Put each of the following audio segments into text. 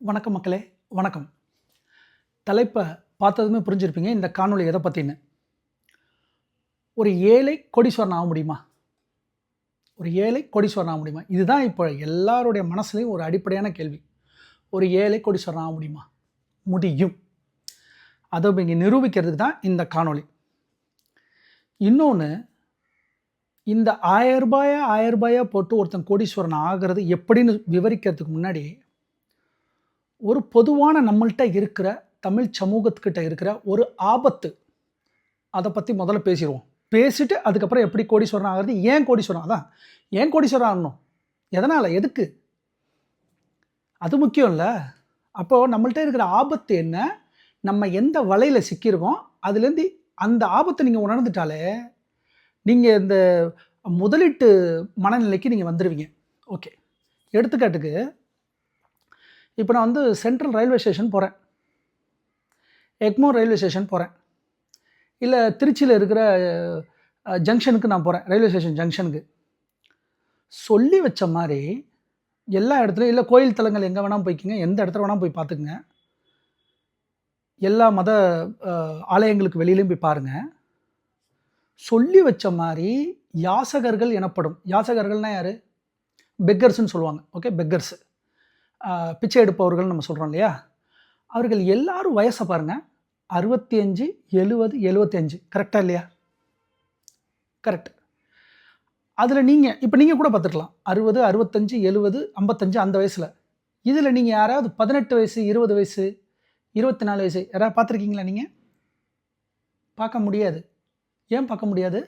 வணக்கம் மக்களே, வணக்கம். தலைப்பை பார்த்ததுமே புரிஞ்சிருப்பீங்க இந்த காணொளி எதை பற்றின்னு. ஒரு ஏழை கோடீஸ்வரன் ஆக முடியுமா? ஒரு ஏழை கோடீஸ்வரன் ஆக முடியுமா? இதுதான் இப்போ எல்லாருடைய மனசுலையும் ஒரு அடிப்படையான கேள்வி. ஒரு ஏழை கோடீஸ்வரன் ஆக முடியுமா? முடியும். அதை இங்கே நிரூபிக்கிறதுக்கு தான் இந்த காணொளி. இன்னொன்று, இந்த ₹1000 போட்டு ஒருத்தன் கோடீஸ்வரன் ஆகிறது எப்படின்னு விவரிக்கிறதுக்கு முன்னாடி, ஒரு பொதுவான நம்மள்கிட்ட இருக்கிற தமிழ் சமூகத்துக்கிட்ட இருக்கிற ஒரு ஆபத்து, அதை பற்றி முதல்ல பேசிடுவோம். பேசிட்டு அதுக்கப்புறம் எப்படி கோடீஸ்வரன் ஆகிறது, ஏன் கோடீஸ்வரன், அதான் ஏன் கோடீஸ்வரன் ஆகணும், எதனால், எதுக்கு, அது முக்கியம் இல்லை. அப்போது நம்மள்கிட்ட இருக்கிற ஆபத்து என்ன, நம்ம எந்த வலையில் சிக்கியிருக்கோம், அதுலேருந்து அந்த ஆபத்தை நீங்கள் உணர்ந்துட்டாலே நீங்கள் இந்த முதலீட்டு மனநிலைக்கு நீங்கள் வந்துடுவீங்க. ஓகே, எடுத்துக்காட்டுக்கு இப்போ நான் சென்ட்ரல் ரயில்வே ஸ்டேஷன் போகிறேன், எக்மோர் ரயில்வே ஸ்டேஷன் போகிறேன், இல்லை திருச்சியில் இருக்கிற ஜங்ஷனுக்கு நான் போகிறேன், ரயில்வே ஸ்டேஷன் ஜங்ஷனுக்கு. சொல்லி வச்ச மாதிரி எல்லா இடத்துலையும், இல்லை கோயில் தலங்கள் எங்கே வேணால் போய்க்குங்க, எந்த இடத்துல வேணால் போய் பார்த்துக்குங்க, எல்லா மத ஆலயங்களுக்கு வெளியிலையும் போய் பாருங்கள். சொல்லி வச்ச மாதிரி யாசகர்கள் எனப்படும், யாசகர்கள்னால் யார்? பெக்கர்ஸ்ன்னு சொல்லுவாங்க. ஓகே, பெக்கர்ஸு, பிச்சை எடுப்பவர்கள் நம்ம சொல்கிறோம் இல்லையா, அவர்கள் எல்லாரும் வயசை பாருங்கள், 65, 70, 75, கரெக்டாக இல்லையா? கரெக்ட். அதில் நீங்கள் கூட பார்த்துக்கலாம், 60, 65, 70, 55 அந்த வயசில். இதில் நீங்கள் யாராவது 18 வயசு, 20 வயசு, 24 வயசு யாராவது பார்த்துருக்கீங்களா? நீங்கள் பார்க்க முடியாது. ஏன் பார்க்க முடியாது?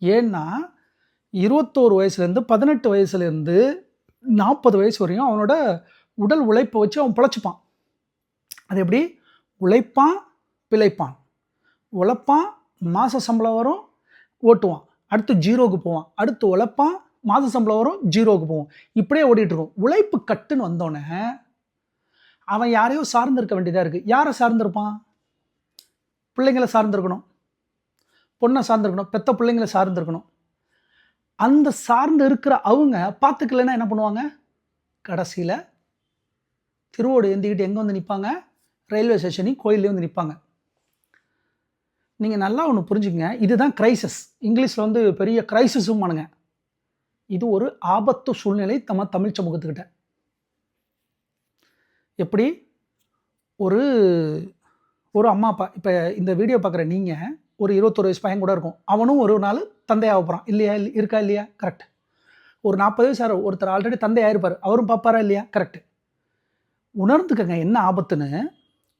ஏன்னா 21 வயசுலேருந்து 18 வயசுலேருந்து 40 வயசு வரையும் அவனோட உடல் உழைப்பை வச்சு அவன் பிழைச்சிப்பான். அது எப்படி? உழைப்பான், பிழைப்பான், உழைப்பான், மாத சம்பளம் வரும், ஓட்டுவான், அடுத்து ஜீரோவுக்கு போவான், அடுத்து உழைப்பான், மாத சம்பளம் வரும், ஜீரோவுக்கு போவான், இப்படியே ஓடிட்டுருக்கும். உழைப்பு கட்டுன்னு வந்தோடனே அவன் யாரையோ சார்ந்திருக்க வேண்டியதாக இருக்குது. யாரை சார்ந்திருப்பான்? பிள்ளைங்களை சார்ந்திருக்கணும், பொண்ணை சார்ந்திருக்கணும், பெத்த பிள்ளைங்களை சார்ந்திருக்கணும். அந்த சார்ந்து இருக்கிற அவங்க பார்த்துக்கலன்னா என்ன பண்ணுவாங்க? கடைசியில் திருவோடு ஏந்திக்கிட்டு எங்கே வந்து நிற்பாங்க? ரயில்வே ஸ்டேஷனையும் கோயிலையும் வந்து நிற்பாங்க. நீங்கள் நல்லா ஒன்று புரிஞ்சுக்கங்க, இதுதான் கிரைசிஸ். இங்கிலீஷில் பெரிய கிரைசிஸும் பண்ணுங்க. இது ஒரு ஆபத்து சூழ்நிலை நம்ம தமிழ் சமூகத்துக்கிட்ட. எப்படி? ஒரு அம்மா அப்பா, இப்போ இந்த வீடியோ பார்க்குற நீங்கள் ஒரு 21 வயசு பையன் கூட இருக்கும், அவனும் ஒரு நாள் தந்தையாக போகிறான் இல்லையா? இருக்கா இல்லையா? கரெக்ட். ஒரு 40 வயசு ஒருத்தர் ஆல்ரெடி தந்தை ஆயிருப்பார், அவரும் பார்ப்பாரா இல்லையா? கரெக்ட். உணர்ந்துக்கங்க என்ன ஆபத்துன்னு.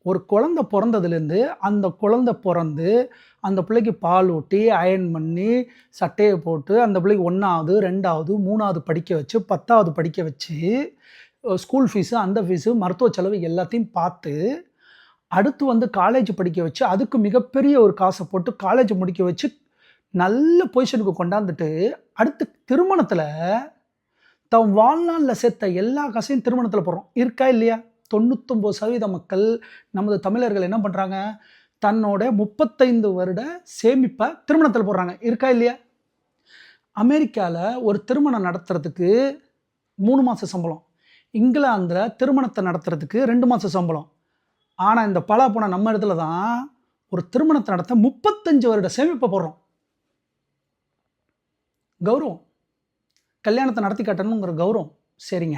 ஒரு குழந்தை பிறந்ததுலேருந்து அந்த குழந்தை பிறந்து அந்த பிள்ளைக்கு பால் ஊட்டி, அயன் பண்ணி, சட்டையை போட்டு, அந்த பிள்ளைக்கு 1வது 2வது 3வது படிக்க வச்சு, 10வது படிக்க வச்சு, ஸ்கூல் ஃபீஸு, அந்த ஃபீஸு, மருத்துவ செலவு எல்லாத்தையும் பார்த்து, அடுத்து காலேஜ் படிக்க வச்சு, அதுக்கு மிகப்பெரிய ஒரு காசை போட்டு காலேஜ் முடிக்க வச்சு, நல்ல பொசிஷனுக்கு கொண்டாந்துட்டு, அடுத்து திருமணத்தில் தன் வாழ்நாளில் சேர்த்த எல்லா காசையும் திருமணத்தில் போடுறோம். இருக்கா இல்லையா? 99% மக்கள், நமது தமிழர்கள் என்ன பண்ணுறாங்க? தன்னோட 35 வருட சேமிப்பை திருமணத்தில் போடுறாங்க. இருக்கா இல்லையா? அமெரிக்காவில் ஒரு திருமணம் நடத்துறதுக்கு 3 மாத சம்பளம், இங்கிலாந்தில் திருமணத்தை நடத்துறதுக்கு 2 மாத சம்பளம். ஆனால் இந்த பலாப்போன நம்ம இடத்துல தான் ஒரு திருமணத்தை நடத்த 35 வருட சேமிப்பை போடுறோம். கௌரவம், கல்யாணத்தை நடத்தி காட்டணுங்கிற கௌரவம். சரிங்க,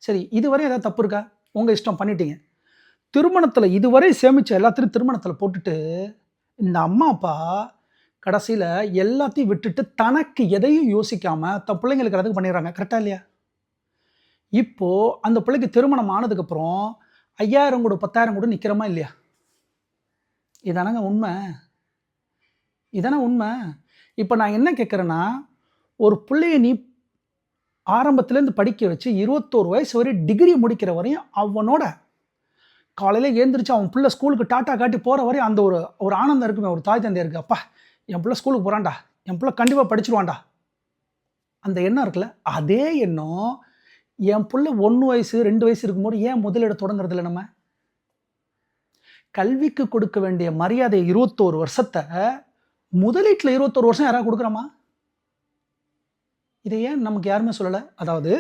சரி, இதுவரை ஏதாவது தப்பு இருக்கா? உங்கள் இஷ்டம், பண்ணிட்டீங்க. திருமணத்தில் இதுவரை சேமித்த எல்லாத்தையும் திருமணத்தில் போட்டுட்டு, இந்த அம்மா அப்பா கடைசியில் எல்லாத்தையும் விட்டுட்டு தனக்கு எதையும் யோசிக்காமல் தன் பிள்ளைங்களுக்கு அதுக்கு பண்ணிடுறாங்க. கரெக்டாக இல்லையா? இப்போது அந்த பிள்ளைக்கு திருமணம் ஆனதுக்கப்புறம் 5000 கூட 10,000 கூட நிற்கிறோமா இல்லையா? இதானங்க உண்மை, இதானே உண்மை. இப்போ நான் என்ன கேட்குறேன்னா, ஒரு பிள்ளைய நீ ஆரம்பத்துலேருந்து படிக்க வச்சு 21 வயசு வரை டிகிரி முடிக்கிற வரையும் அவனோட காலையில் ஏந்திரிச்சு அவன் பிள்ளை ஸ்கூலுக்கு டாட்டா காட்டி போகிற வரையும் அந்த ஒரு ஆனந்தம் இருக்குமே, ஒரு தாய் தந்தை இருக்குது. அப்பா, என் பிள்ளை ஸ்கூலுக்கு போகிறான்டா, என் பிள்ளை கண்டிப்பாக படிச்சிருவான்டா, அந்த எண்ணம் இருக்குல்ல, அதே எண்ணம் என் பிள்ளை 1 வயசு 2 வயசு இருக்கும்போது ஏன் முதலிட தொடங்குறது இல்லை? நம்ம கல்விக்கு கொடுக்க வேண்டிய மரியாதை 21 வருஷத்தை முதலீட்டில் 21 வருஷம் யாராவது கொடுக்குறோமா? இதை ஏன் நமக்கு யாருமே சொல்லலை? அதாவது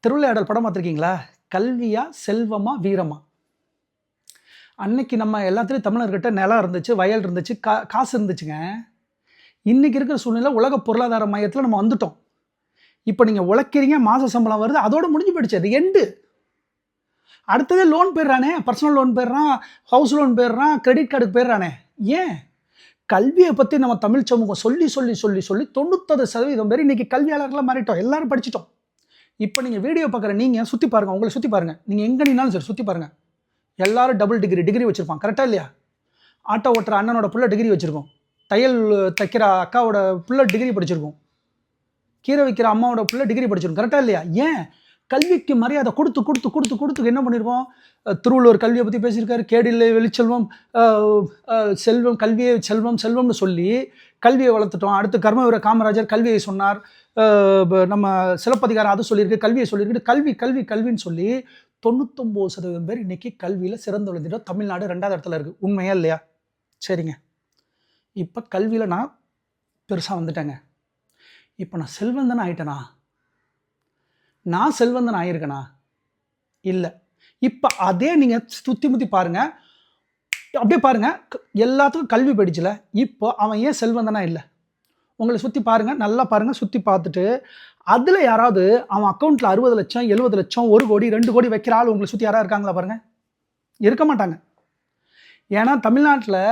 திருவிளையாடல் படம் பார்த்துருக்கீங்களா? கல்வியா செல்வமா வீரமா? அன்னைக்கு நம்ம எல்லாத்துலேயும் தமிழர்கிட்ட நிலம் இருந்துச்சு, வயல் இருந்துச்சு, காசு இருந்துச்சுங்க. இன்னைக்கு இருக்கிற சூழ்நிலை உலக பொருளாதார மையத்தில் நம்ம வந்துட்டோம். இப்போ நீங்கள் உழைக்கிறீங்க, மாத சம்பளம் வருது, அதோட முடிஞ்சு போயிடுச்சு. அது எண்டு. அடுத்தது லோன் போயிடுறானே, பர்சனல் லோன் போயிடுறான், ஹவுஸ் லோன் போயிடுறான், கிரெடிட் கார்டுக்கு போயிடுறானே. ஏன்? கல்வியை பற்றி நம்ம தமிழ் சமூகம் சொல்லி சொல்லி சொல்லி சொல்லி 99% பேர் இன்னைக்கு கல்வியாளர்களாக மாறிட்டோம். எல்லாரும் படிச்சிட்டோம். இப்போ நீங்கள் வீடியோ பார்க்குற நீங்கள் சுற்றி பாருங்கள், உங்களை சுற்றி பாருங்கள். நீங்கள் எங்கே நின்னாலும் சரி சுற்றி பாருங்கள். எல்லாரும் டபுள் டிகிரி வச்சுருப்பான். கரெக்டாக இல்லையா? ஆட்டோ ஓட்டுற அண்ணனோட புள்ள டிகிரி வச்சுருக்கோம், தையல் தைக்கிற அக்காவோட புள்ள டிகிரி படிச்சிருக்கோம், கீரை வைக்கிற அம்மாவோட புள்ள டிகிரி படிச்சிருக்கோம். கரெக்டாக இல்லையா? ஏன்? கல்விக்கு மரியாதை கொடுத்து கொடுத்து கொடுத்து கொடுத்து என்ன பண்ணியிருக்கோம்? திருவள்ளுவர் கல்வியை பற்றி பேசியிருக்காரு. கேடில்லை வெளிச்செல்வம், செல்வம், கல்வியை செல்வம் செல்வம்னு சொல்லி கல்வியை வளர்த்துட்டோம். அடுத்து கர்மவீர காமராஜர் கல்வியை சொன்னார். நம்ம சிலப்பதிகாரம் அது சொல்லியிருக்கு, கல்வியை சொல்லியிருக்கு. கல்வி கல்வி கல்வின்னு சொல்லி 99% பேர் இன்னைக்கு கல்வியில் சிறந்து விழுந்துட்டோம். தமிழ்நாடு 2வது இடத்துல இருக்குது. உண்மையா இல்லையா? சரிங்க. இப்போ கல்வியில் நான் பெருசாக வந்துட்டேங்க. இப்போ நான் செல்வந்தன் ஆகிட்டேனா? நான் செல்வந்தன் ஆகியிருக்கேனா? இல்லை. இப்போ அதே நீங்கள் சுற்றி முற்றி பாருங்கள், அப்படியே பாருங்கள். எல்லாத்துக்கும் கல்வி படிச்சல, இப்போ அவன் ஏன் செல்வந்தனா இல்லை? உங்களை சுற்றி பாருங்கள், நல்லா பாருங்கள். சுற்றி பார்த்துட்டு அதில் யாராவது அவன் அக்கௌண்ட்டில் 60 லட்சம் 70 லட்சம் 1 கோடி 2 கோடி வைக்கிற ஆள் உங்களை சுற்றி யாராவது இருக்காங்களா? பாருங்கள், இருக்க மாட்டாங்க. ஏன்னா தமிழ்நாட்டில்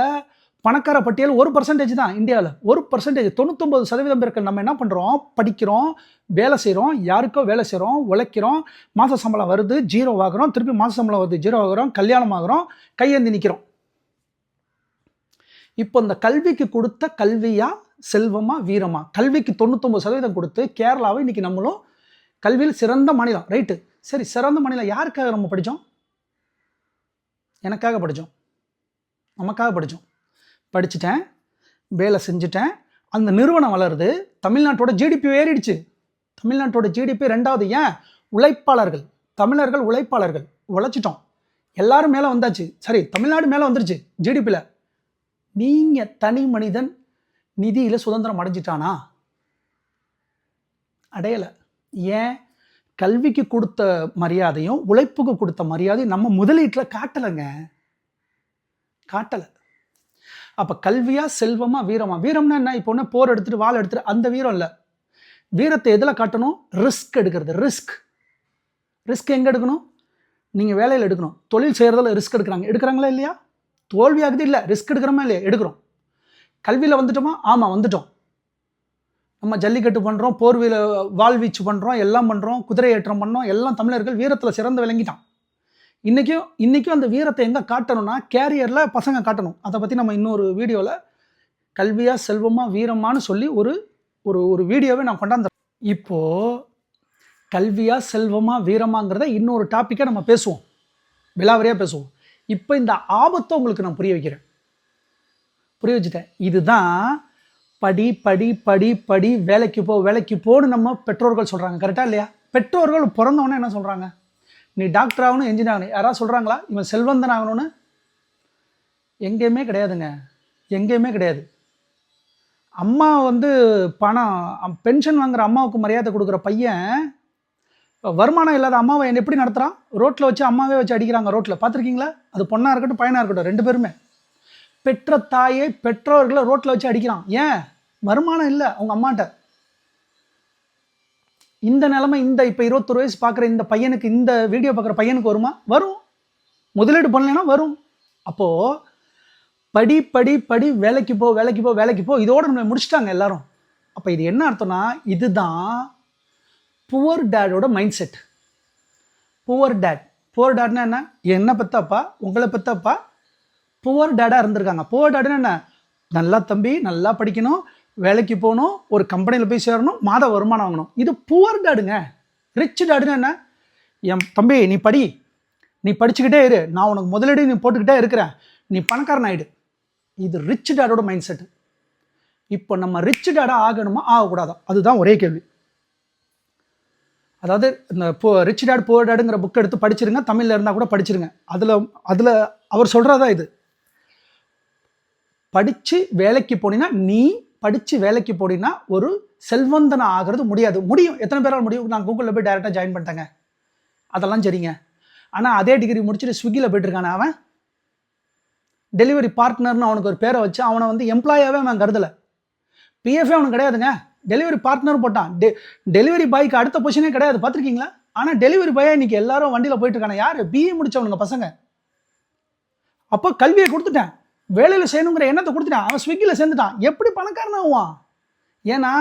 பணக்கார பட்டியல் 1% தான். இந்தியாவில் 1%. 99% பேருக்கு நம்ம என்ன பண்ணுறோம்? படிக்கிறோம், வேலை செய்கிறோம், யாருக்கோ வேலை செய்கிறோம், உழைக்கிறோம், மாத சம்பளம் வருது, ஜீரோ ஆகிறோம், திருப்பி மாத சம்பளம் வருது, ஜீரோ ஆகிறோம், கல்யாணம் ஆகிறோம், கையேந்தி நிற்கிறோம். இப்போ இந்த கல்விக்கு கொடுத்த கல்வியா செல்வமா வீரமா? கல்விக்கு 99% கொடுத்து கேரளாவை இன்னைக்கு நம்மளும் கல்வியில் சிறந்த மாநிலம். ரைட்டு, சரி, சிறந்த மாநிலம் யாருக்காக நம்ம படித்தோம்? எனக்காக படித்தோம், நமக்காக படித்தோம். படிச்சுட்டேன், வேலை செஞ்சுட்டேன், அந்த நிறுவனம் வளருது, தமிழ்நாட்டோட ஜிடிபி ஏறிடுச்சு. தமிழ்நாட்டோட ஜிடிபி 2வது. ஏன்? உழைப்பாளர்கள், தமிழர்கள் உழைப்பாளர்கள், உழைச்சிட்டோம், எல்லாரும் மேலே வந்தாச்சு. சரி, தமிழ்நாடு மேலே வந்துருச்சு ஜிடிபியில். நீங்கள் தனி மனிதன் நிதியில் சுதந்திரம் அடைஞ்சிட்டானா? அடையலை. ஏன்? கல்விக்கு கொடுத்த மரியாதையும் உழைப்புக்கு கொடுத்த மரியாதையும் நம்ம முதலீட்டில் காட்டலைங்க, காட்டலை. அப்போ கல்வியா செல்வமா வீரமா? வீரம்னா என்ன? இப்போ ஒன்று போர் எடுத்துட்டு வாள் எடுத்துட்டு அந்த வீரம் இல்லை. வீரத்தை எதில் காட்டணும்? ரிஸ்க் எடுக்கிறது. ரிஸ்க் எங்கே எடுக்கணும்? நீங்கள் வேலையில் எடுக்கணும். தொழில் செய்கிறதில் ரிஸ்க் எடுக்கிறாங்களா இல்லையா? தோல்வி ஆகுது இல்லை, ரிஸ்க் எடுக்கிறோமா இல்லையா? எடுக்கிறோம். கல்வியில் வந்துட்டோமா? ஆமாம், வந்துட்டோம். நம்ம ஜல்லிக்கட்டு பண்ணுறோம், வாழ்வீச்சு பண்ணுறோம், எல்லாம் பண்ணுறோம், குதிரை ஏற்றம் பண்ணோம், எல்லாம் தமிழர்கள் வீரத்தில் சிறந்து விளங்கிட்டான். இன்றைக்கும் அந்த வீரத்தை எங்கே காட்டணும்னா கேரியரில் பசங்க காட்டணும். அதை பற்றி நம்ம இன்னொரு வீடியோவில் கல்வியா செல்வமா வீரமானு சொல்லி ஒரு ஒரு வீடியோவை நான் கொண்டாந்து இப்போது கல்வியா செல்வமா வீரமாங்கிறத இன்னொரு டாப்பிக்கை நம்ம பேசுவோம், விலாவரியாக பேசுவோம். இப்போ இந்த ஆபத்தை உங்களுக்கு நான் புரிய வச்சுட்டேன். இதுதான் படி படி படி படி, வேலைக்கு போன்னு நம்ம பெற்றோர்கள் சொல்கிறாங்க. கரெக்டாக இல்லையா? பெற்றோர்கள் பிறந்தவொன்னே என்ன சொல்கிறாங்க? நீ டாக்டர் ஆகணும், என்ஜினியர் ஆகணும். யாராவது சொல்கிறாங்களா இவன் செல்வந்தன் ஆகணும்னு? எங்கேயுமே கிடையாதுங்க, எங்கேயுமே கிடையாது. அம்மா பணம் பென்ஷன் வாங்குற அம்மாவுக்கு மரியாதை கொடுக்குற பையன் வருமானம் இல்லாத அம்மாவை எப்படி நடத்துகிறான்? ரோட்டில் வச்சு அம்மாவே வச்சு அடிக்கிறாங்க. ரோட்டில் பார்த்துருக்கீங்களா? அது பொண்ணாக இருக்கட்டும் பையனாக இருக்கட்டும், 2 பேருமே. பெற்ற தாயை பெற்றோர்களை ரோட்டில் வச்சு அடிக்கிறான். ஏன்? வருமானம் இல்லை அவங்க அம்மாட்ட. இந்த நிலைமை இப்போ 21 வயசு பார்க்குற இந்த பையனுக்கு, இந்த வீடியோ பார்க்குற பையனுக்கு வருமா? வரும். முதலீடு பண்ணலைன்னா வரும். அப்போது படி படி படி, வேலைக்கு போ இதோட நம்ம முடிச்சிட்டாங்க எல்லாரும். அப்போ இது என்ன அர்த்தம்னா, இதுதான் புவர் டேடோட மைண்ட் செட். புவர் டேட்னா என்ன பெத்தப்பா, உங்களை பெத்தப்பா புவர் டேடாக இருந்திருக்காங்க. புவர் டேடுன்னா என்ன? நல்லா தம்பி, நல்லா படிக்கணும், வேலைக்கு போகணும், ஒரு கம்பெனியில் போய் சேரணும், மாத வருமானம் வாங்கணும். இது புவர் டேடுங்க. ரிச் டேடுன்னா என்ன? என் தம்பி நீ படிச்சுக்கிட்டே இரு, நான் உனக்கு முதலீடு நீ போட்டுக்கிட்டே இருக்கிறேன், நீ பணக்காரன் ஆகிடு. இது ரிச் டேடோட மைண்ட் செட்டு. இப்போ நம்ம ரிச் டேடாக ஆகணுமா ஆகக்கூடாதா? அதுதான் ஒரே கேள்வி. அதாவது இந்த ரிச் டேட் புவர் டேடுங்கிற புக் எடுத்து படிச்சிருங்க, தமிழில் இருந்தால் கூட படிச்சிருங்க. அதில் அவர் சொல்கிறதா இது. படித்து வேலைக்கு போனீங்கன்னா ஒரு செல்வந்தனை ஆகிறது முடியாது. முடியும். எத்தனை பேரால் முடியும்? நான் கூகுளில் போய் டைரெக்டாக ஜாயின் பண்ணிட்டேங்க. அதெல்லாம் சரிங்க. ஆனால் அதே டிகிரி முடிச்சுட்டு ஸ்விக்கியில் போயிட்டுருக்கானே அவன் டெலிவரி பார்ட்னர்னு அவனுக்கு ஒரு பேரை வச்சு அவனை வந்து எம்ப்ளாயாகவே அவன் கருதலை. பிஎஃப்ஏ அவனுக்கு கிடையாதுங்க, டெலிவரி பார்ட்னர் போட்டான். டெலிவரி பாய்க்கு அடுத்த பொசிஷனே கிடையாது, பார்த்துருக்கீங்களா? ஆனால் டெலிவரி பாயை இன்னைக்கு எல்லாரும் வண்டியில் போயிட்டு இருக்காங்க. யார்? பிஏ முடிச்சவனுங்க பசங்க. அப்போ கல்வியை கொடுத்துட்டேன், வேலையில் செய்யணுங்கிற எண்ணத்தை கொடுத்துட்டான், அவன் ஸ்விக்கியில் சேர்ந்துட்டான். எப்படி பணக்காரன் ஆகுவான்? ஏன்னா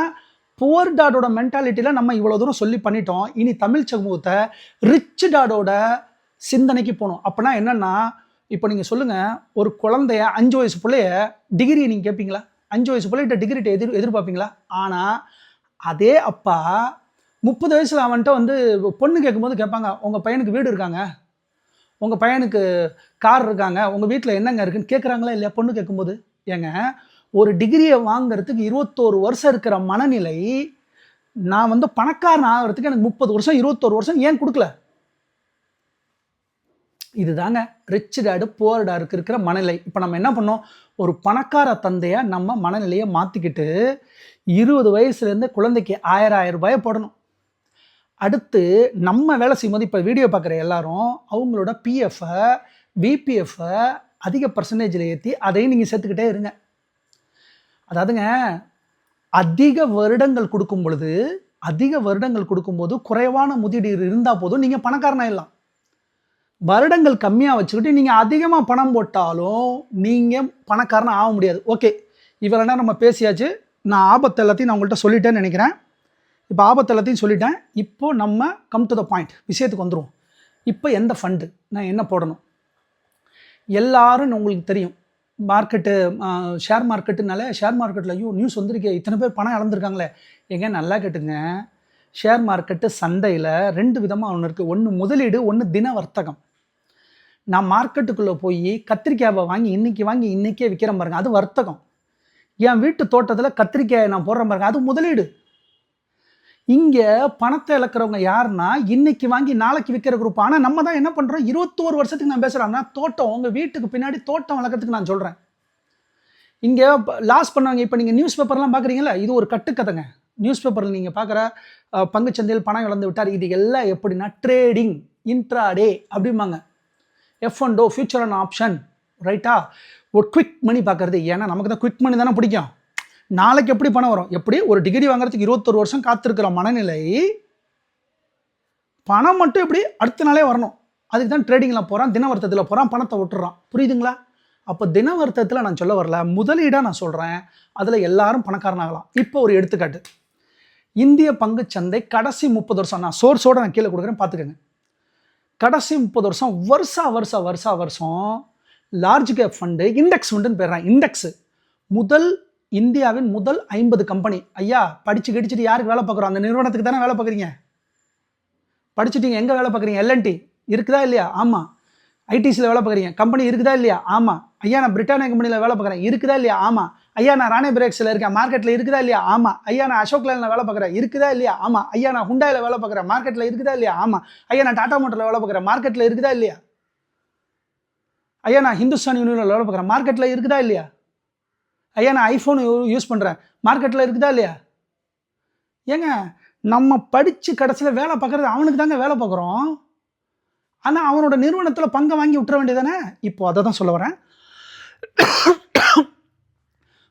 புவர் டாடோட மென்டாலிட்டியில் நம்ம இவ்வளோ தூரம் சொல்லி பண்ணிட்டோம். இனி தமிழ் சமூகத்தை ரிச் டாடோட சிந்தனைக்கு போகணும். அப்படின்னா என்னென்னா, இப்போ நீங்கள் சொல்லுங்கள், ஒரு குழந்தைய 5 வயசு பிள்ளைய டிகிரி நீங்கள் கேட்பீங்களா? 5 வயசு பிள்ளைகிட்ட டிகிரிட்ட எதிர்பார்ப்பீங்களா? ஆனால் அதே அப்பா 30 வயசில் அவன்கிட்ட வந்து பொண்ணு கேட்கும்போது கேட்பாங்க, உங்கள் பையனுக்கு வீடு இருக்காங்க, உங்கள் பையனுக்கு கார் இருக்காங்க, உங்கள் வீட்டில் என்னங்க இருக்குன்னு கேட்குறாங்களா இல்லையா? பொண்ணு கேட்கும்போது. ஏங்க, ஒரு டிகிரியை வாங்கிறதுக்கு 21 வருஷம் இருக்கிற மனநிலை நான் வந்து பணக்காரன் ஆகிறதுக்கு எனக்கு 30 வருஷம் 21 வருஷம் ஏன் கொடுக்கல? இதுதாங்க ரிச் டாடு புவர் டாடுக்கு இருக்கிற மனநிலை. இப்போ நம்ம என்ன பண்ணோம், ஒரு பணக்கார தந்தையை நம்ம மனநிலையை மாற்றிக்கிட்டு 20 வயசுலேருந்து குழந்தைக்கு 1000 ரூபாயை போடணும். அடுத்து நம்ம வேலை செய்யும்போது இப்போ வீடியோ பார்க்குற எல்லாரும் அவங்களோட பிஎஃப்பை விபிஎஃப்பை அதிக பர்சன்டேஜில் ஏற்றி அதையும் நீங்கள் சேர்த்துக்கிட்டே இருங்க. அதாவதுங்க, அதிக வருடங்கள் கொடுக்கும்போது குறைவான முதலீடு இருந்தால் போதும், நீங்கள் பணக்காரனாயிடலாம். வருடங்கள் கம்மியாக வச்சுக்கிட்டு நீங்கள் அதிகமாக பணம் போட்டாலும் நீங்கள் பணக்காரன் ஆக முடியாது. ஓகே, இவ்வளோ நேரம் நம்ம பேசியாச்சு. நான் ஆபத்து எல்லாத்தையும் நான் உங்கள்கிட்ட சொல்லிட்டேன்னு நினைக்கிறேன். இப்போ ஆபத்து எல்லாத்தையும் சொல்லிட்டேன். இப்போ நம்ம கம் டு த பாயிண்ட், விஷயத்துக்கு வந்துடுவோம். இப்போ எந்த ஃபண்டு, நான் என்ன போடணும்? எல்லாரும் உங்களுக்கு தெரியும், மார்க்கெட்டு ஷேர் மார்க்கெட்டுனால ஷேர் மார்க்கெட்டில் ஐயோ நியூஸ் வந்திருக்கே, இத்தனை பேர் பணம் இழந்திருக்காங்களே. எங்க நல்லா கேட்டுங்க, ஷேர் மார்க்கெட்டு சந்தையில் 2 விதமாக ஒன்று இருக்குது. ஒன்று முதலீடு, ஒன்று தின வர்த்தகம். நான் மார்க்கெட்டுக்குள்ளே போய் கத்திரிக்காயை வாங்கி இன்றைக்கே விற்கிறேன் பாருங்க, அது வர்த்தகம். என் வீட்டு தோட்டத்தில் கத்திரிக்காயை நான் போடுறேன் பாருங்க, அது முதலீடு. இங்கே பணத்தை இழக்கிறவங்க யாருன்னா இன்னைக்கு வாங்கி நாளைக்கு விற்கிற குரூப். ஆனால் நம்ம தான் என்ன பண்ணுறோம், 21 வருஷத்துக்கு நான் பேசுகிறேன்னா தோட்டம், உங்கள் வீட்டுக்கு பின்னாடி தோட்டம் வளர்க்குறதுக்கு நான் சொல்கிறேன். இங்கே லாஸ் பண்ணவங்க, இப்போ நீங்கள் நியூஸ் பேப்பர்லாம் பார்க்குறீங்களா, இது ஒரு கட்டுக்கதைங்க. நியூஸ் பேப்பரில் நீங்கள் பார்க்குற பங்குச்சந்தையில் பணம் இழந்து விட்டார், இது எல்லாம் எப்படின்னா ட்ரேடிங், இன்ட்ராடே அப்படிம்பாங்க. F&O, ஃபியூச்சர் அண்ட் ஆப்ஷன், ரைட்டா? ஒரு குவிக் மணி பார்க்குறது. ஏன்னா நமக்கு தான் குவிக் மணி தானே பிடிக்கும். நாளைக்கு எப்படி பணம் வரும்? எப்படி ஒரு டிகிரி வாங்குறதுக்கு 21 வருஷம் காத்திருக்கிற மனநிலை, பணம் மட்டும் எப்படி அடுத்த நாளே வரணும். அதுக்கு தான் ட்ரேடிங்கில் போகிறான், தினவர்த்தத்தில் போகிறான், பணத்தை விட்டுறான். புரியுதுங்களா? அப்போ தினவர்த்தத்தில் நான் சொல்ல வரல, முதலீடாக நான் சொல்கிறேன். அதில் எல்லாரும் பணக்காரனாகலாம். இப்போ ஒரு எடுத்துக்காட்டு, இந்திய பங்கு சந்தை கடைசி 30 வருஷம், நான் சோர்ஸோடு நான் கீழே கொடுக்குறேன், பார்த்துக்கோங்க. கடைசி 30 வருஷம் வருஷம் லார்ஜ் கேப் ஃபண்டு, இண்டெக்ஸ் ஃபண்டுன்னு பேர்றான். இண்டெக்ஸு இந்தியாவின் முதல் 50 கம்பெனி. ஐயா, படிச்சு கிடிச்சிட்டு யாருக்கு வேலை பார்க்குறோம்? அந்த நிறுவனத்துக்கு தானே வேலை பார்க்குறீங்க. படிச்சுட்டீங்க, எங்கே வேலை பார்க்குறீங்க? LNT இருக்குதா இல்லையா? ஆமாம். ஐடிசியில் வேலை பார்க்குறீங்க, கம்பெனி இருக்குதா இல்லையா? ஆமாம். ஐயா, நான் பிரிட்டானியா கம்பெனியில் வேலை பார்க்குறேன், இருக்குதா இல்லையா? ஆமாம். ஐயா, நான் ராணே பிரேக்ஸில் இருக்கேன், மார்க்கெட்டில் இருக்குதா இல்லையா? ஆமாம். ஐயா, நான் அசோக் லேனில் வேலை பார்க்குறேன், இருக்குதா இல்லையா? ஆமாம். ஐயா, நான் ஹுண்டாயில் வேலை பார்க்குறேன், மார்க்கெட்டில் இருக்குதா இல்லையா? ஆமாம். ஐயா, நான் டாடா மோட்டரில் வேலை பார்க்குறேன், மார்க்கெட்டில் இருக்குதா இல்லையா? ஐயா, நான் ஹிந்துஸ்தான் யூனிவர்சிட்டியில் வேலை பார்க்குறேன், மார்க்கெட்டில் இருக்குதா இல்லையா? ஐயா, நான் ஐஃபோன் யூஸ் பண்ணுறேன், மார்க்கெட்டில் இருக்குதா இல்லையா? ஏங்க, நம்ம படித்து கடைசியில் வேலை பார்க்குறது அவனுக்கு தாங்க வேலை பார்க்குறோம். ஆனால் அவனோட நிறுவனத்தில் பங்கை வாங்கி விட்டுற வேண்டியதானே? இப்போ அதை தான் சொல்ல வரேன்.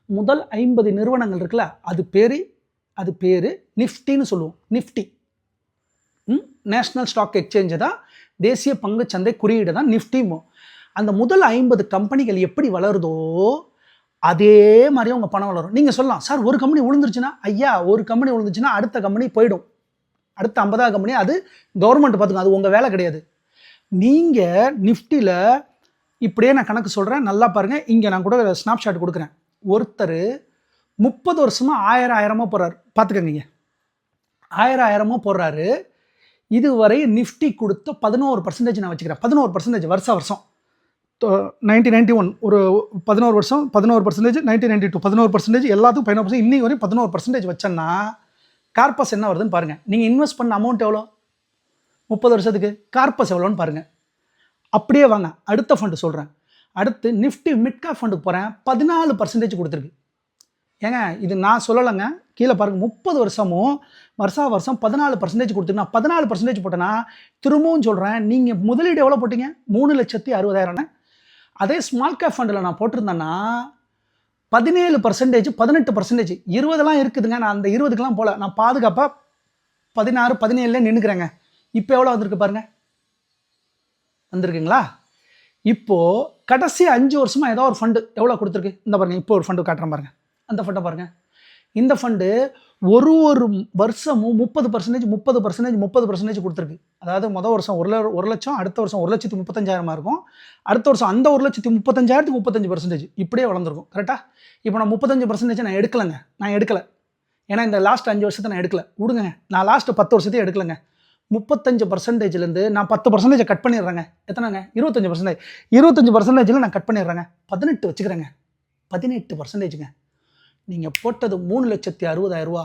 முதல் 50 நிறுவனங்கள் இருக்குல்ல, அது பேர் நிஃப்டின்னு சொல்லுவோம். நிஃப்டி, நேஷ்னல் ஸ்டாக் எக்ஸ்சேஞ்சு தான், தேசிய பங்கு சந்தை குறியீடு தான் நிஃப்டிமோ. அந்த முதல் 50 கம்பெனிகள் எப்படி வளருதோ அதே மாதிரி உங்கள் பணம் வளரும். நீங்கள் சொல்லலாம், சார் ஒரு கம்பெனி விழுந்துருச்சுன்னா? ஐயா, ஒரு கம்பெனி விழுந்துச்சுன்னா அடுத்த கம்பெனி போயிடும். அடுத்த 50ஆவது கம்பெனி அது கவர்மெண்ட் பார்த்துக்கும், அது உங்கள் வேலை கிடையாது. நீங்கள் நிஃப்டியில் இப்படியே நான் கணக்கு சொல்கிறேன், நல்லா பாருங்கள். இங்கே நான் கூட ஸ்னாப்ஷாட் கொடுக்குறேன். ஒருத்தர் 30 வருஷமாக 1000 போடுறாரு, பார்த்துக்கங்க. 1000 போடுறாரு. இதுவரை நிஃப்டி கொடுத்த 11% நான் வச்சுக்கிறேன். 11% வருஷம் 1991 ஒரு 11 வருஷம் 11%, 1992 11%, எல்லாத்துக்கும் 11%, இன்னைக்கு வரையும் 11% வச்சேன்னா கார்பஸ் என்ன வருதுன்னு பாருங்கள். நீங்கள் இன்வெஸ்ட் பண்ண அமௌண்ட் எவ்வளோ 30 வருஷத்துக்கு, கார்பஸ் எவ்வளோன்னு பாருங்கள். அப்படியே வாங்க, அடுத்த ஃபண்டு சொல்கிறேன். அடுத்து நிஃப்டி மிட் கேப் ஃபண்டுக்கு போகிறேன், 14% கொடுத்துருக்கு. ஏங்க, இது நான் சொல்லலைங்க, கீழே பாருங்கள் 30 வருஷமும் வருஷம் 14% கொடுத்துருங்க. 14% போட்டேன்னா திரும்பவும் சொல்கிறேன், நீங்கள் முதலீடு எவ்வளோ போட்டீங்க? 3,60,000. அதே ஸ்மால் கேப் ஃபண்டில் நான் போட்டிருந்தேன்னா 17%, 18%, 20 இருக்குதுங்க. நான் அந்த 20க்கெலாம் போல, நான் பாதுகாப்பாக 16, 17 நின்றுக்கிறேங்க. இப்போ எவ்வளோ வந்திருக்கு பாருங்க, வந்திருக்குங்களா? இப்போது கடைசி 5 வருஷமாக ஏதோ ஒரு ஃபண்டு எவ்வளோ கொடுத்துருக்கு? இந்த பாருங்கள், இப்போ ஒரு ஃபண்டு காட்டுறேன் பாருங்கள். அந்த ஃபண்டை பாருங்கள். இந்த ஃபண்டு ஒரு வருஷமும் 30%, 30% கொடுத்துருக்கு. அதாவது மொதல் வருஷம் 1 லட்சம், அடுத்த வருஷம் 1,35,000 இருக்கும். அடுத்த வருஷம் அந்த 1,35,000க்கு 35%, இப்படியே வளர்ந்துருக்கும். கரெக்டாக? இப்போ நான் 35% நான் எடுக்கலை. ஏன்னா இந்த லாஸ்ட் 5 வருஷத்தை நான் எடுக்கலை, விடுங்க. நான் லாஸ்ட்டு 10 வருஷத்தையும் எடுக்கலைங்க. 35%லேருந்து நான் 10% கட் பண்ணிடுறேங்க. எத்தனைங்க? 25%. 25%ல் நான் கட் பண்ணிடுறேங்க. 18 வச்சுக்கிறேங்க. 18%ங்க. நீங்கள் போட்டது 3,60,000 ரூபா,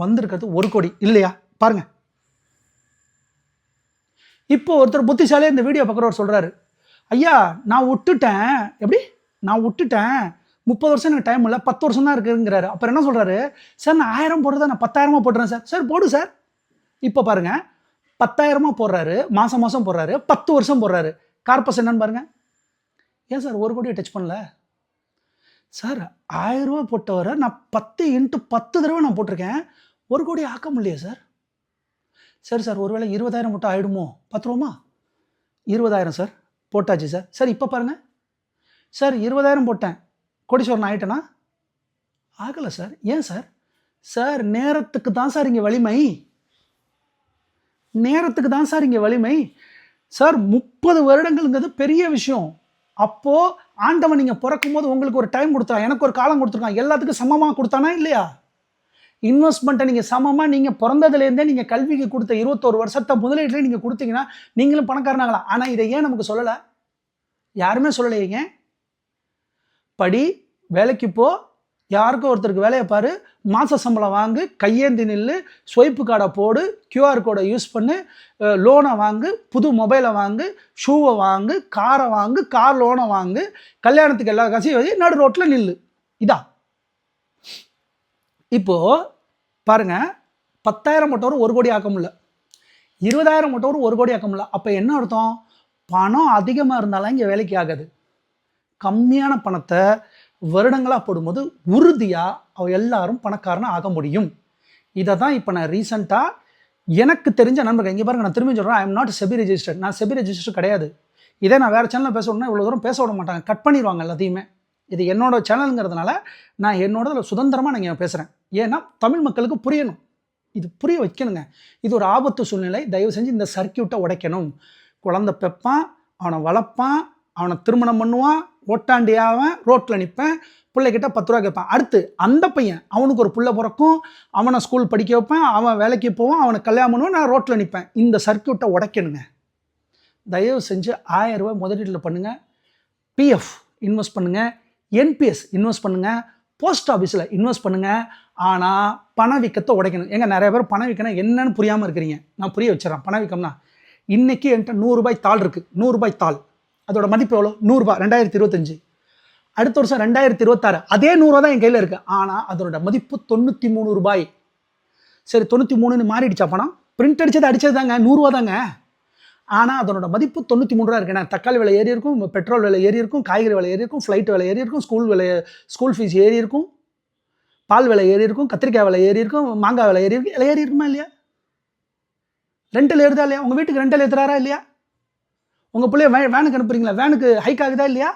வந்திருக்கிறது 1 கோடி இல்லையா? பாருங்கள். இப்போ ஒருத்தர் புத்திசாலியாக இந்த வீடியோ பார்க்குறவர் சொல்கிறாரு, ஐயா நான் விட்டுட்டேன். எப்படி? நான் விட்டுட்டேன், 30 வருஷம் எனக்கு டைம் இல்லை, 10 வருஷம் தான் இருக்குங்கிறாரு. அப்புறம் என்ன சொல்கிறாரு? சார் நான் 1000 போடுறதா, நான் 10,000 போட்டுறேன் சார். சார் போடு சார். இப்போ பாருங்கள், 10,000 போடுறாரு, மாதம் போடுறாரு, 10 வருஷம் போடுறாரு. கார்பஸ் என்னன்னு பாருங்கள். ஏன் சார் 1 கோடியை டச் பண்ணல? சார் 1000 ரூபா போட்டவரை நான் 10 × 10 தடவை நான் போட்டிருக்கேன், 1 கோடி ஆக்க முடியலையே சார். சரி சார், ஒருவேளை 20,000 மட்டும் ஆகிடுமோ? 10 ரூபா 20,000 சார் போட்டாச்சு சார். சார் இப்போ பாருங்கள் சார், 20,000 போட்டேன், கோடீஸ்வரன் ஆகிட்டேனா? ஆகலை சார். ஏன் சார்? சார் நேரத்துக்கு தான் சார் இங்கே வலிமை. நேரத்துக்கு தான் சார் இங்கே வலிமை. சார் 30 வருடங்கள்ங்கிறது பெரிய விஷயம். அப்போது ஆண்டவன் நீங்கள் பிறக்கும் போது உங்களுக்கு ஒரு டைம் கொடுத்தான், எனக்கு ஒரு காலம் கொடுத்துருக்கான். எல்லாத்துக்கும் சமமாக கொடுத்தானா இல்லையா? இன்வெஸ்ட்மெண்ட்டை நீங்கள் சமமாக நீங்கள் பிறந்ததுலேருந்தே நீங்கள் கல்விக்கு கொடுத்த 21 வருஷத்தை முதலீட்டிலே நீங்கள் கொடுத்தீங்கன்னா நீங்களும் பணக்காரனாகலாம். ஆனால் இதை ஏன் நமக்கு சொல்லலை? யாருமே சொல்லலைங்க. படி, வேலைக்கு போ, யாருக்கும் ஒருத்தருக்கு வேலையை பாரு, மாத சம்பளம் வாங்கு, கையேந்தி நில்லு, ஸ்வைப்பு கார்டை போடு, QR கோடை யூஸ் பண்ணு, லோனை வாங்கு, புது மொபைலை வாங்கு, ஷூவை வாங்கு, காரை வாங்கு, கார் லோனை வாங்கு, கல்யாணத்துக்கு எல்லா காசையும் வச்சு நடு ரோட்டில் நில்லு. இதா இப்போது பாருங்கள், 10,000 போட்டவர் 1 கோடி ஆக்க முடியல, 20,000 போட்டவர் 1 கோடி ஆக்க முடியல. அப்போ என்ன அர்த்தம்? பணம் அதிகமாக இருந்தாலும் இங்கே வேலைக்கு ஆகாது. கம்மியான பணத்தை வருடங்களாக போடும்போது உறுதியாக எல்லாரும் பணக்காரனாக ஆக முடியும். இதை தான் இப்போ நான் ரீசெண்டாக எனக்கு தெரிஞ்ச நண்பர்கள், இங்கே பாருங்கள், நான் திரும்பி சொல்கிறேன், I am not SEBI registered. நான் செபி ரெஜிஸ்டர் கிடையாது. இதே நான் வேறு சேனலில் பேசணும்னா இவ்வளோ தூரம் பேச விட மாட்டாங்க, கட் பண்ணிடுவாங்க எல்லாத்தையுமே. இது என்னோட சேனலுங்கிறதுனால நான் என்னோட சுதந்திரமாக நான் பேசுகிறேன். ஏன்னா தமிழ் மக்களுக்கு புரியணும், இது புரிய வைக்கணுங்க. இது ஒரு ஆபத்து சூழ்நிலை. தயவு செஞ்சு இந்த சர்க்கியூட்டை உடைக்கணும். குழந்தை பெப்பான், அவனை வளர்ப்பான், அவனை திருமணம் பண்ணுவான், ஓட்டாண்டியாவன், ரோட்டில் நிற்பேன், பிள்ளைகிட்ட 10 ரூபா கேட்பான். அடுத்து அந்த பையன், அவனுக்கு ஒரு பிள்ளை பிறக்கும், அவனை ஸ்கூல் படிக்க வைப்பேன், அவன் வேலைக்கு போவான், அவனை கல்யாணம் பண்ணுவான், நான் ரோட்டில் நிற்பேன். இந்த சர்க்கியூட்டை உடைக்கணுங்க. தயவு செஞ்சு 1000 ரூபாய் முதலீட்டில் பண்ணுங்கள், PF இன்வெஸ்ட் பண்ணுங்கள், NPS இன்வெஸ்ட் பண்ணுங்கள், போஸ்ட் ஆஃபீஸில் இன்வெஸ்ட் பண்ணுங்கள். ஆனால் பணவீக்கத்தை உடைக்கணும். ஏங்க நிறைய பேர் பணவீக்கம்னா என்னன்னு புரியாமல் இருக்கிறீங்க. நான் புரிய வச்சுறேன். பணவீக்கம்னா இன்றைக்கி என்கிட்ட 100 ரூபாய் தாள் இருக்குது. 100 ரூபாய் தாள், அதோட மதிப்பு எவ்வளோ? 100 ரூபாய். 2025. அடுத்த வருஷம் 2026 அதே 100 ரூபா தான் என் கையில் இருக்குது. ஆனால் அதோட மதிப்பு 93 ரூபாய். சரி, 93ன்னு மாறிடுச்சா பணம்? பிரிண்ட் அடித்தது தாங்க, 100 ரூபா தாங்க. ஆனால் அதனோட மதிப்பு 93 ரூபா இருக்குது. ஏன்னா தக்காளி விலை ஏறி இருக்கும், பெட்ரோல் விலை ஏறி இருக்கும், காய்கறி விலை ஏறி இருக்கும், ஃப்ளைட் விலை ஏறி இருக்கும், ஸ்கூல் ஃபீஸ் ஏறி இருக்கும், பால் விலை ஏறி இருக்கும், கத்திரிக்காய் விலை ஏறி இருக்கும், மாங்காய் விலை ஏறி இருக்கும். ஏறி இருக்குமா இல்லையா? ரெண்டில் ஏறுதா இல்லையா? உங்கள் வீட்டுக்கு ரெண்டில் ஏற்றுறாரா இல்லையா? உங்கள் பிள்ளைய வேனுக்கு அனுப்புறீங்களா? வேனுக்கு ஹைக் ஆகுதா இல்லையா?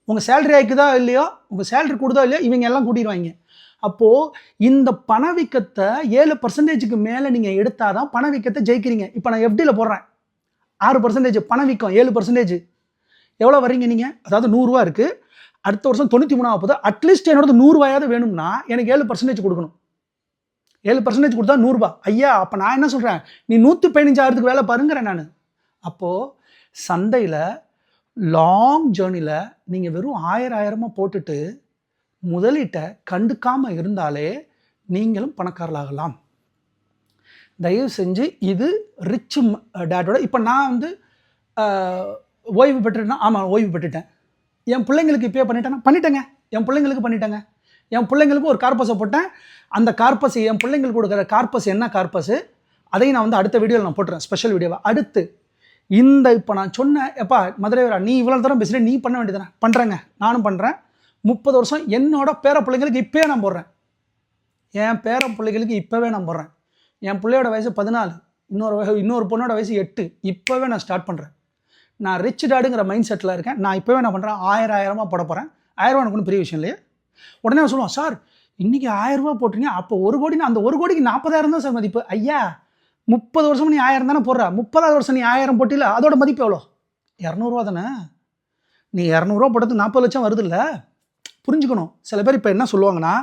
உங்கள் சேலரி ஹைக்குதா இல்லையோ? உங்கள் சேலரி கூடுதா இல்லையோ? இவங்க எல்லாம் கூட்டிடுவாங்க. அப்போது இந்த பணவீக்கத்தை 7%க்கு மேலே நீங்கள் எடுத்தால் தான் பணவீக்கத்தை ஜெயிக்கிறீங்க. இப்போ நான் FDயில் போடுறேன் 6%, பணவீக்கம் 7%. எவ்வளோ வர்றீங்க நீங்கள்? அதாவது 100 ரூபா இருக்குது, அடுத்த வருஷம் 93 போகுது. அட்லீஸ்ட் என்னோட 100 ரூபாயாவது வேணும்னா எனக்கு 7% கொடுக்கணும். 7% கொடுத்தா 100 ரூபா. ஐயா, அப்போ நான் என்ன சொல்கிறேன், நீ 115,000க்கு வேலை பாருங்கிறேன் நான். அப்போது சந்தையில் லாங் ஜேர்னியில் நீங்கள் வெறும் 1000 போட்டுட்டு முதலீட்டை கண்டுக்காமல் இருந்தாலே நீங்களும் பணக்காரர்களாகலாம். தயவு செஞ்சு இது ரிச் டேட்டோட. இப்போ நான் வந்து ஓய்வு பெற்றுட்டேன்னா, ஆமாம் ஓய்வு பெற்றுட்டேன். என் பிள்ளைங்களுக்கு இப்போயே பண்ணிட்டேங்க, என் பிள்ளைங்களுக்கு பண்ணிட்டேங்க. என் பிள்ளைங்களுக்கு ஒரு கார்பஸை போட்டேன். அந்த கார்பஸ் என் பிள்ளைங்களுக்கு கொடுக்குற கார்பஸ் என்ன கார்பஸ், அதையும் நான் வந்து அடுத்த வீடியோவில் நான் போட்டுறேன், ஸ்பெஷல் வீடியோவை. அடுத்து இந்த இப்போ நான் சொன்னேன், எப்பா மதுரைவரா நீ இவ்வளோ தூரம் பேசுகிறேன், நீ பண்ண வேண்டியதானே? பண்ணுறேங்க, நானும் பண்ணுறேன். 30 வருஷம் என்னோட பேர பிள்ளைங்களுக்கு இப்போவே நான் போடுறேன். என் பேர பிள்ளைங்களுக்கு இப்போவே நான் போடுறேன். என் பிள்ளையோட வயசு 14, இன்னொரு பொண்ணோட வயசு 8. இப்போவே நான் ஸ்டார்ட் பண்ணுறேன். நான் ரிச் டாடுங்கிற மைண்ட் செட்டில் இருக்கேன். நான் இப்போவே நான் பண்ணுறேன், 1000 போட போகிறேன். 1000 எனக்கு ஒன்றும் பெரிய விஷயம் இல்லையே. உடனே நான் சொல்லுவான், சார் இன்றைக்கி 1000 போட்டுருங்க, அப்போ 1 கோடினா அந்த 1 கோடிக்கு 40,000 தான் சார் மதிப்பு. ஐயா 30 வருஷம் நீ 1000 தானே போடுற, 30வது வருஷம் நீ 1000 போட்டில, அதோட மதிப்பு எவ்வளோ? 200 தானே. நீ 200 போட்டது 40 லட்சம் வருது இல்லை? புரிஞ்சுக்கணும். சில பேர் இப்போ என்ன சொல்லுவாங்கன்னா,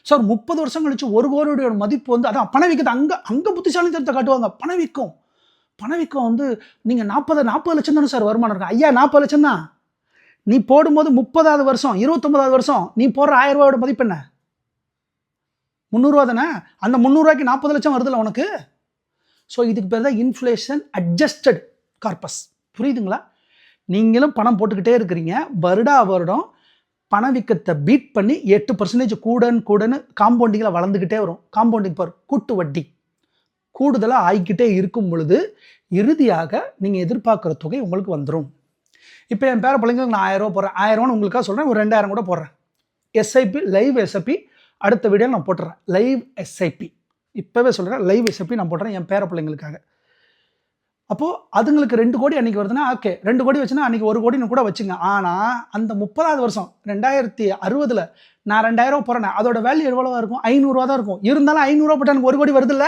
சார் 30 வருஷம் கழிச்சு 1 கோடியோட மதிப்பு வந்து அதான் பணவீக்கத்தை அங்கே புத்திசாலித்தனத்தை காட்டுவாங்க. பணவீக்கம் வந்து நீங்கள் 40 லட்சம் தானே சார் வருமானம் இருக்கு. ஐயா 40 லட்சம் தான். நீ போடும்போது 30வது வருஷம் 29வது வருஷம் நீ போடுற 1000 ரூபாயோட மதிப்பு என்ன? 300 தானே. அந்த 300 ரூபாய்க்கு 40 லட்சம் வருதுல்ல உனக்கு. ஸோ இதுக்கு பேர் தான் இன்ஃப்ளேஷன் அட்ஜஸ்டட் கார்பஸ். புரியுதுங்களா? நீங்களும் பணம் போட்டுக்கிட்டே இருக்கிறீங்க. வருடம் பணவீக்கத்தை பீட் பண்ணி 8% கூடன்னு காம்பவுண்டிங்கில் வளர்ந்துக்கிட்டே வரும். காம்பவுண்டிங் பர் கூட்டு வட்டி கூடுதலாக ஆகிக்கிட்டே இருக்கும் பொழுது இறுதியாக நீங்கள் எதிர்பார்க்குற தொகை உங்களுக்கு வந்துடும். இப்போ என் பேர பிள்ளைங்களுக்கு நான் 1000 ரூபா போடுறேன். 1000 உங்களுக்காக சொல்கிறேன், ஒரு 2000 கூட போடுறேன். எஸ்ஐபி லைவ் எஸ்ஐபி அடுத்த வீடியோ நான் போட்டுறேன். லைவ் எஸ்ஐபி இப்போவே சொல்கிறேன், லைவ் எஸ்ஐபி நான் போடுறேன் என் பேர பிள்ளைங்களுக்காக. அப்போது அதுங்களுக்கு 2 கோடி அன்றைக்கி வருதுன்னா ஓகே, 2 கோடி வச்சுன்னா அன்றைக்கி 1 கோடின்னு கூட வச்சுங்க. ஆனால் அந்த 30வது வருஷம் 2060 நான் 2000 போடுறேன், அதோட வேல்யூ எவ்வளோவா இருக்கும்? 500 தான் இருக்கும். இருந்தாலும் 500 போட்டால் எனக்கு 1 கோடி வருதுல்ல.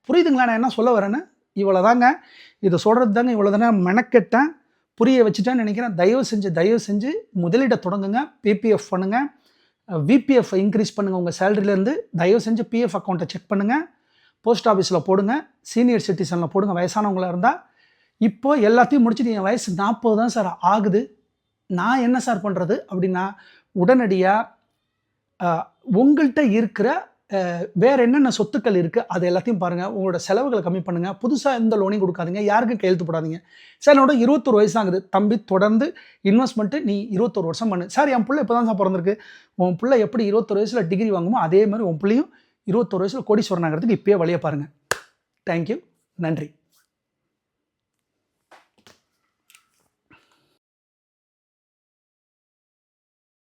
புரியுதுங்களா நான் என்ன சொல்ல வரேன்னு? இவ்வளோ தாங்க, இதை சொல்கிறது தாங்க. இவ்வளோ தானே மெனக்கெட்டேன், புரிய வச்சுட்டேன்னு நினைக்கிறேன். தயவு செஞ்சு முதலீட்டை தொடங்குங்க. பிபிஎஃப் பண்ணுங்கள், விபிஎஃப் இன்க்ரீஸ் பண்ணுங்கள். உங்கள் சேலரியிலேருந்து தயவு செஞ்சு பிஎஃப் அக்கௌண்ட்டை செக் பண்ணுங்கள். போஸ்ட் ஆஃபீஸில் போடுங்க, சீனியர் சிட்டிசனில் போடுங்க, வயசானவங்களாக இருந்தால். இப்போது எல்லாத்தையும் முடிச்சுட்டு என் வயசு 40 தான் சார் ஆகுது, நான் என்ன சார் பண்ணுறது அப்படின்னா, உடனடியாக உங்கள்கிட்ட இருக்கிற வேறு என்னென்ன சொத்துக்கள் இருக்குது அது எல்லாத்தையும் பாருங்கள். உங்களோட செலவுகளை கம்மி பண்ணுங்கள். புதுசாக எந்த லோனையும் கொடுக்காதீங்க, யாருக்கும் கையெழுத்து போடாதீங்க. சார் என்னோட 21 வயசு ஆகுது தம்பி, தொடர்ந்து இன்வெஸ்ட்மெண்ட்டு நீ 21 வருஷம் பண்ணு. சார் என் பிள்ளை இப்போ தான் சார் பிறந்திருக்கு. உன் பிள்ளை எப்படி 21 வயசில் டிகிரி வாங்குமோ அதே மாதிரி உன் பிள்ளையும் 21 வயசில் கோடீஸ்வரன் ஆகிறதுக்கு இப்போயே வழியை பாருங்கள். தேங்க்யூ, நன்றி.